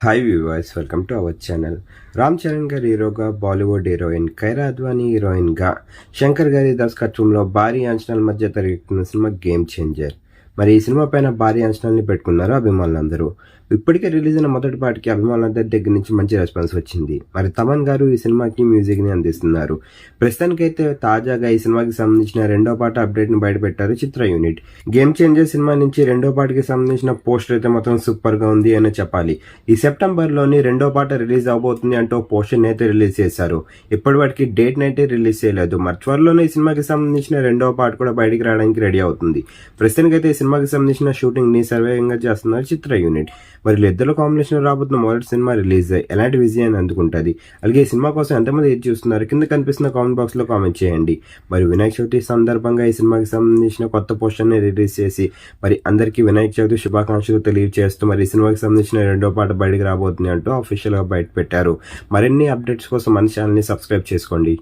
Hi viewers, welcome to our channel. Ram Charan గారి హీరోగా Bollywood heroine Kiara Advani హీరోయిన్గా శంకర్ గారి దర్శకత్వంలో భారీ అంచనాల మధ్య తెరకెక్కుతున్న సినిమా గేమ్ చేంజర్. మరి ఈ సినిమా పైన భారీ అంచనాల్ని పెట్టుకున్నారు అభిమానులందరూ. ఇప్పటికే రిలీజ్ అయిన మొదటి పాటికి అభిమానులందరి దగ్గర నుంచి మంచి రెస్పాన్స్ వచ్చింది. మరి తమన్ గారు ఈ సినిమాకి మ్యూజిక్ని అందిస్తున్నారు. ప్రస్తుతానికైతే తాజాగా ఈ సినిమాకి సంబంధించిన రెండో పాట అప్డేట్ని బయటపెట్టారు చిత్ర యూనిట్. గేమ్ చేంజర్ సినిమా నుంచి రెండో పాటకి సంబంధించిన పోస్టర్ అయితే మొత్తం సూపర్గా ఉంది అని చెప్పాలి. ఈ సెప్టెంబర్లోని రెండో పాట రిలీజ్ అవబోతుంది అంటూ పోస్టర్ని అయితే రిలీజ్ చేశారు. ఇప్పటివాటికి డేట్ని అయితే రిలీజ్ చేయలేదు. మరి త్వరలోనే ఈ సినిమాకి సంబంధించిన రెండో పాట కూడా బయటికి రావడానికి రెడీ అవుతుంది. ప్రస్తుతానికైతే ఈ సినిమాకి సంబంధించిన షూటింగ్ని సర్వేగంగా చేస్తున్నారు చిత్ర యూనిట్. మరి ఇద్దరు కాంబినేషన్ రాబోతున్న మొదటి సినిమా రిలీజ్ అయ్యి ఎలాంటి విజయాన్ని అందుకుంటుంది, అలాగే ఈ సినిమా కోసం ఎంతమంది ఎదురు చూస్తున్నారు కింద కనిపిస్తున్న కామెంట్ బాక్స్లో కామెంట్ చేయండి. మరి వినాయక చవితి సందర్భంగా ఈ సినిమాకి సంబంధించిన కొత్త పోస్టర్ని రిలీజ్ చేసి మరి అందరికీ వినాయక చవితి శుభాకాంక్షలు తెలియజేస్తూ మరి ఈ సినిమాకి సంబంధించిన రెండో పాట బయటకు రాబోతుంది అంటూ అఫీషియల్గా బయట పెట్టారు. మరిన్ని అప్డేట్స్ కోసం మన ఛానల్ని సబ్స్క్రైబ్ చేసుకోండి.